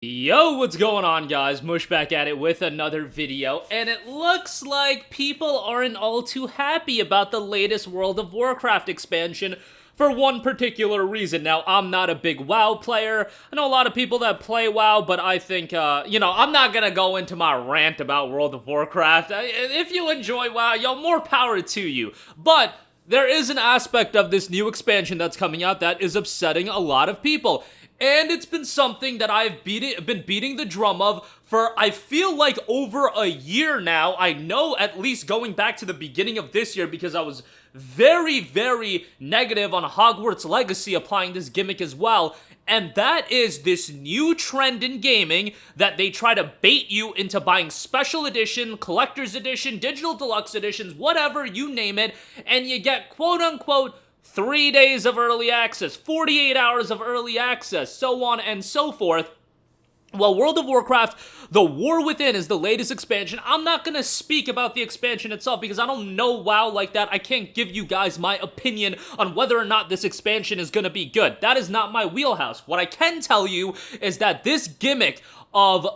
Yo, what's going on, guys? Mush back at it with another video, and it looks like people aren't all too happy about the latest World of Warcraft expansion for one particular reason. Now, I'm not a big WoW player. I know a lot of people that play WoW, but I think, I'm not gonna go into my rant about World of Warcraft. If you enjoy WoW, yo, more power to you. But there is an aspect of this new expansion that's coming out that is upsetting a lot of people. And it's been something that I've been beating the drum of for, I feel like, over a year now. I know, at least going back to the beginning of this year, because I was very, very negative on Hogwarts Legacy applying this gimmick as well. And that is this new trend in gaming that they try to bait you into buying special edition, collector's edition, digital deluxe editions, whatever, you name it, and you get quote-unquote 3 days of early access, 48 hours of early access, so on and so forth. Well, World of Warcraft, The War Within is the latest expansion. I'm not gonna speak about the expansion itself because I don't know WoW like that. I can't give you guys my opinion on whether or not this expansion is gonna be good. That is not my wheelhouse. What I can tell you is that this gimmick of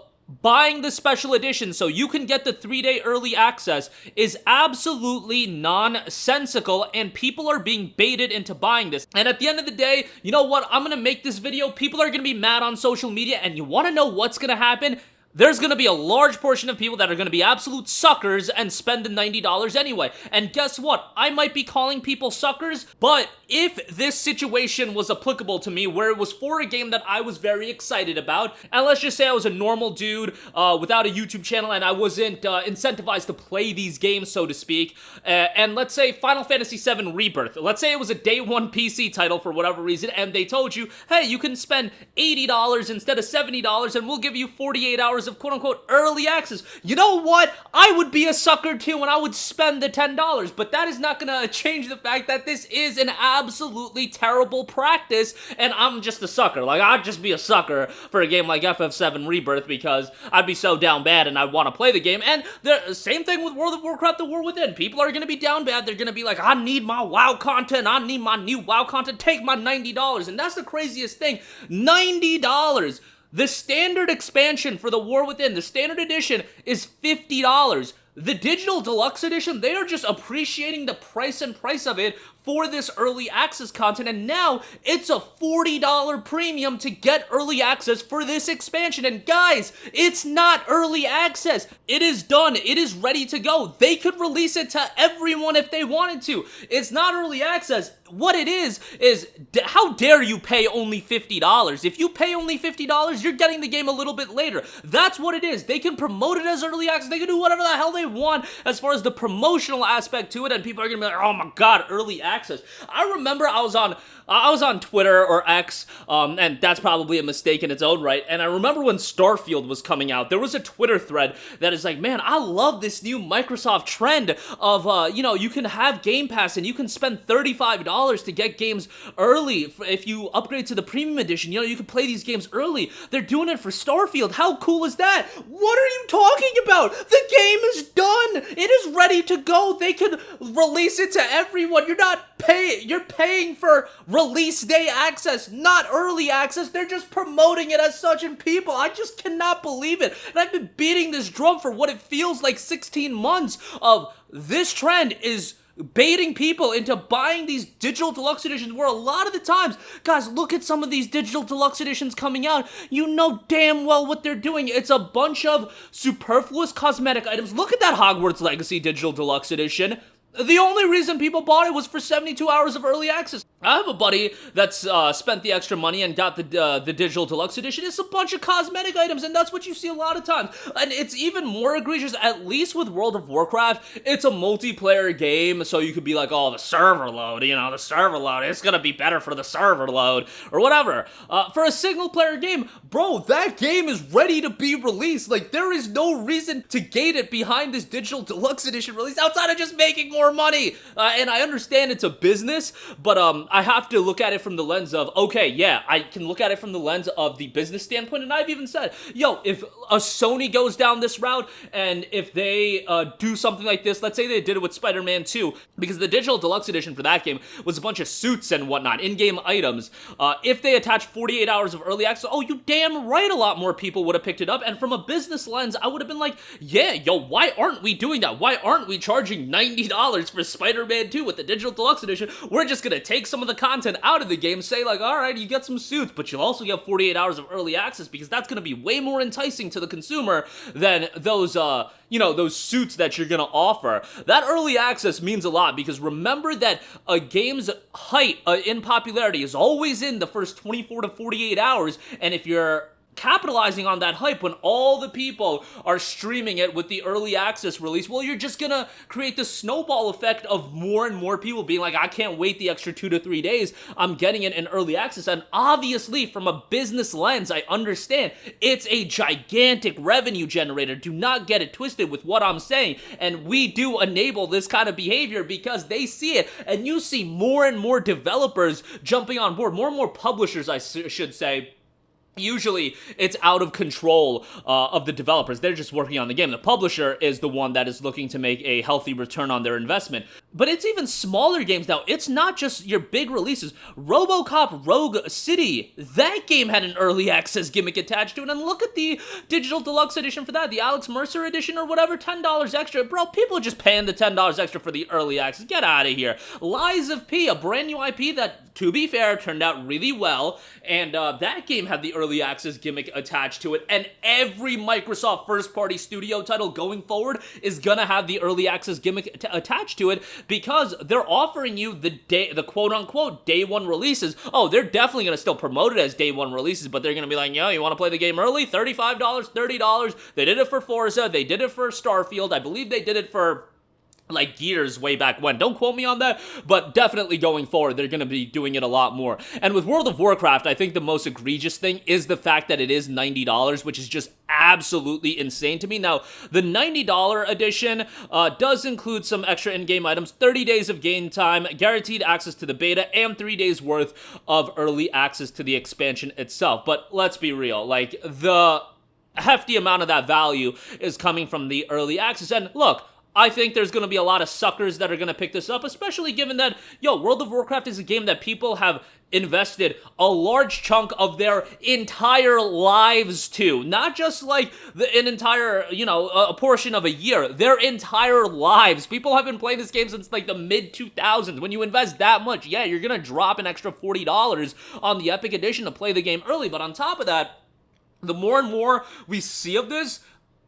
buying the special edition so you can get the 3-day early access is absolutely nonsensical, and people are being baited into buying this. And at the end of the day, you know what? I'm gonna make this video. People are gonna be mad on social media, and you wanna know what's gonna happen? There's gonna be a large portion of people that are gonna be absolute suckers and spend the $90 anyway. And guess what? I might be calling people suckers, but if this situation was applicable to me, where it was for a game that I was very excited about, and let's just say I was a normal dude without a YouTube channel and I wasn't incentivized to play these games, so to speak, and let's say Final Fantasy VII Rebirth, let's say it was a day one PC title for whatever reason, and they told you, hey, you can spend $80 instead of $70 and we'll give you 48 hours of quote-unquote early access. You know what? I would be a sucker too and I would spend the $10, but that is not gonna change the fact that this is an absolutely terrible practice, and I'm just a sucker. Like, I'd just be a sucker for a game like FF7 Rebirth because I'd be so down bad and I'd want to play the game. And the same thing with World of Warcraft The War Within. People are gonna be down bad. They're gonna be like, I need my WoW content. I need my new WoW content. Take my $90. And that's the craziest thing. $90. The standard expansion for The War Within, the standard edition, is $50. The digital deluxe edition, they are just appreciating the price of it for this early access content, and now it's a $40 premium to get early access for this expansion. And guys, it's not early access. It is done. It is ready to go. They could release it to everyone if they wanted to. It's not early access. What it is how dare you pay only $50? If you pay only $50, you're getting the game a little bit later. That's what it is. They can promote it as early access. They can do whatever the hell they want as far as the promotional aspect to it, and people are gonna be like, oh my god, early access. I remember I was on Twitter or X, and that's probably a mistake in its own right, and I remember when Starfield was coming out, there was a Twitter thread that is like, man, I love this new Microsoft trend of, you can have Game Pass and you can spend $35 to get games early. If you upgrade to the premium edition, you can play these games early. They're doing it for Starfield. How cool is that? What are you talking about? The game is done. It is ready to go. They could release it to everyone. You're paying for release day access, not early access. They're just promoting it as such, and people, I just cannot believe it. And I've been beating this drum for what it feels like 16 months of this trend is baiting people into buying these digital deluxe editions, where a lot of the times, guys, look at some of these digital deluxe editions coming out. You know damn well what they're doing. It's a bunch of superfluous cosmetic items. Look at that Hogwarts Legacy digital deluxe edition. The only reason people bought it was for 72 hours of early access. I have a buddy that's spent the extra money and got the digital deluxe edition. It's a bunch of cosmetic items, and that's what you see a lot of times. And it's even more egregious, at least with World of Warcraft. It's a multiplayer game, so you could be like, oh, the server load, it's gonna be better for the server load, or whatever. For a single-player game, bro, that game is ready to be released. Like, there is no reason to gate it behind this digital deluxe edition release outside of just making more more money. And I understand it's a business, but I have to look at it from the lens of, okay, yeah, I can look at it from the lens of the business standpoint, and I've even said, yo, if a Sony goes down this route, and if they do something like this, let's say they did it with Spider-Man 2, because the digital deluxe edition for that game was a bunch of suits and whatnot, in-game items. If they attached 48 hours of early access, oh, you damn right a lot more people would have picked it up, and from a business lens, I would have been like, yeah, yo, why aren't we doing that? Why aren't we charging $90 for Spider-Man 2 with the digital deluxe edition? We're just gonna take some of the content out of the game, say like, alright, you get some suits, but you'll also get 48 hours of early access, because that's gonna be way more enticing to the consumer than those, those suits that you're gonna offer. That early access means a lot, because remember that a game's height in popularity is always in the first 24 to 48 hours, and if you're capitalizing on that hype when all the people are streaming it with the early access release, well, you're just gonna create the snowball effect of more and more people being like, I can't wait the extra 2 to 3 days, I'm getting it in early access. And obviously, from a business lens, I understand it's a gigantic revenue generator. Do not get it twisted with what I'm saying. And we do enable this kind of behavior because they see it, and you see more and more developers jumping on board, more and more publishers, I should say. Usually, it's out of control of the developers. They're just working on the game. The publisher is the one that is looking to make a healthy return on their investment. But it's even smaller games now. It's not just your big releases. RoboCop Rogue City, that game had an early access gimmick attached to it. And look at the digital deluxe edition for that, the Alex Mercer edition or whatever, $10 extra. Bro, people are just paying the $10 extra for the early access. Get out of here. Lies of P, a brand new IP that, to be fair, turned out really well. And that game had the early access gimmick attached to it, and every Microsoft first-party studio title going forward is gonna have the early access gimmick attached to it, because they're offering you the quote-unquote day one releases. Oh, they're definitely gonna still promote it as day one releases, but they're gonna be like, yo, you wanna play the game early? $35, $30. They did it for Forza, they did it for Starfield, I believe they did it for like Gears way back when. Don't quote me on that, but definitely going forward, they're going to be doing it a lot more. And with World of Warcraft, I think the most egregious thing is the fact that it is $90, which is just absolutely insane to me. Now, the $90 edition does include some extra in-game items, 30 days of game time, guaranteed access to the beta, and 3 days worth of early access to the expansion itself. But let's be real, like, the hefty amount of that value is coming from the early access. And look, I think there's going to be a lot of suckers that are going to pick this up, especially given that, World of Warcraft is a game that people have invested a large chunk of their entire lives to. Not just like an entire, a portion of a year. Their entire lives. People have been playing this game since like the mid-2000s. When you invest that much, yeah, you're going to drop an extra $40 on the Epic Edition to play the game early. But on top of that, the more and more we see of this,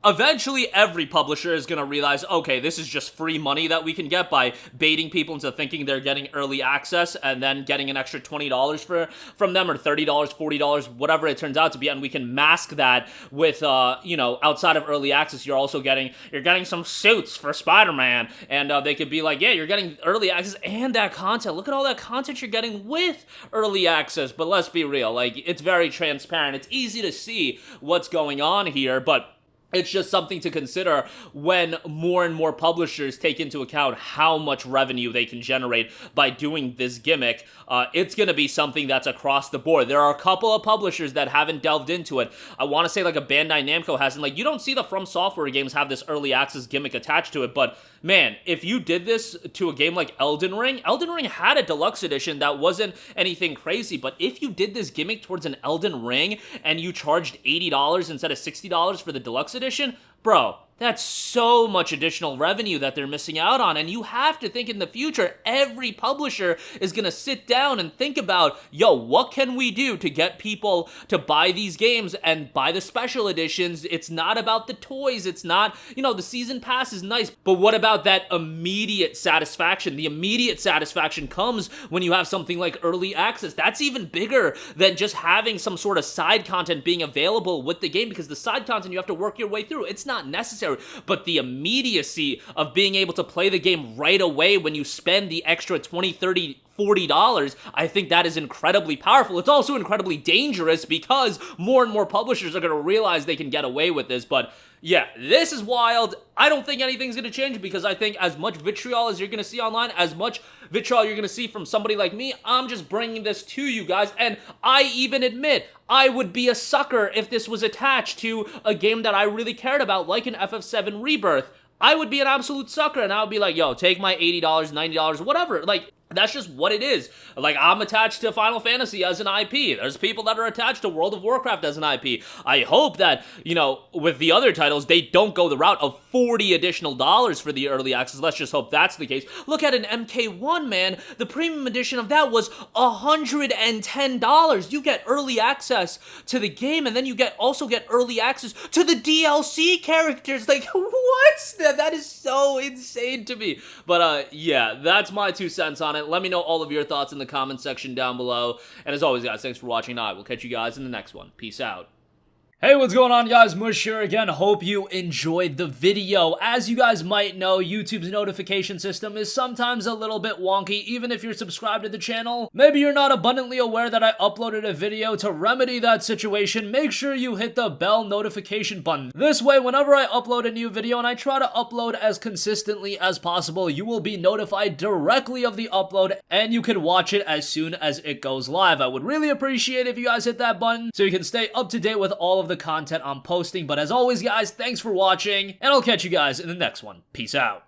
eventually, every publisher is going to realize, okay, this is just free money that we can get by baiting people into thinking they're getting early access and then getting an extra $20 from them, or $30, $40, whatever it turns out to be, and we can mask that with, outside of early access, you're getting some suits for Spider-Man, and they could be like, yeah, you're getting early access and that content. Look at all that content you're getting with early access. But let's be real, like, it's very transparent. It's easy to see what's going on here, but it's just something to consider when more and more publishers take into account how much revenue they can generate by doing this gimmick. It's going to be something that's across the board. There are a couple of publishers that haven't delved into it. I want to say like a Bandai Namco hasn't. Like, you don't see the From Software games have this early access gimmick attached to it, but man, if you did this to a game like Elden Ring had a deluxe edition that wasn't anything crazy, but if you did this gimmick towards an Elden Ring and you charged $80 instead of $60 for the deluxe edition, bro, that's so much additional revenue that they're missing out on. And you have to think in the future, every publisher is going to sit down and think about, what can we do to get people to buy these games and buy the special editions? It's not about the toys. It's not, the season pass is nice, but what about that immediate satisfaction? The immediate satisfaction comes when you have something like early access. That's even bigger than just having some sort of side content being available with the game, because the side content you have to work your way through. It's not necessary. But the immediacy of being able to play the game right away when you spend the extra $20, $30, $40, I think that is incredibly powerful. It's also incredibly dangerous because more and more publishers are going to realize they can get away with this, but yeah, this is wild. I don't think anything's going to change because I think as much vitriol as you're going to see online, as much vitriol you're going to see from somebody like me, I'm just bringing this to you guys, and I even admit I would be a sucker if this was attached to a game that I really cared about, like an FF7 Rebirth. I would be an absolute sucker, and I would be like, yo, take my $80, $90, whatever. Like, that's just what it is. Like, I'm attached to Final Fantasy as an IP. There's people that are attached to World of Warcraft as an IP. I hope that, you know, with the other titles, they don't go the route of $40 additional for the early access. Let's just hope that's the case. Look at an MK1, man. The premium edition of that was $110. You get early access to the game, and then you also get early access to the DLC characters. Like, what? That is so insane to me. But, yeah, that's my 2 cents on it. Let me know all of your thoughts in the comment section down below. And as always, guys, thanks for watching. I will catch you guys in the next one. Peace out. Hey, what's going on, guys? Mush here again. Hope you enjoyed the video. As you guys might know, YouTube's notification system is sometimes a little bit wonky, even if you're subscribed to the channel. Maybe you're not abundantly aware that I uploaded a video. To remedy that situation, make sure you hit the bell notification button. This way, whenever I upload a new video, and I try to upload as consistently as possible, you will be notified directly of the upload, and you can watch it as soon as it goes live. I would really appreciate if you guys hit that button so you can stay up to date with all of the content I'm posting. But as always, guys, thanks for watching, and I'll catch you guys in the next one. Peace out.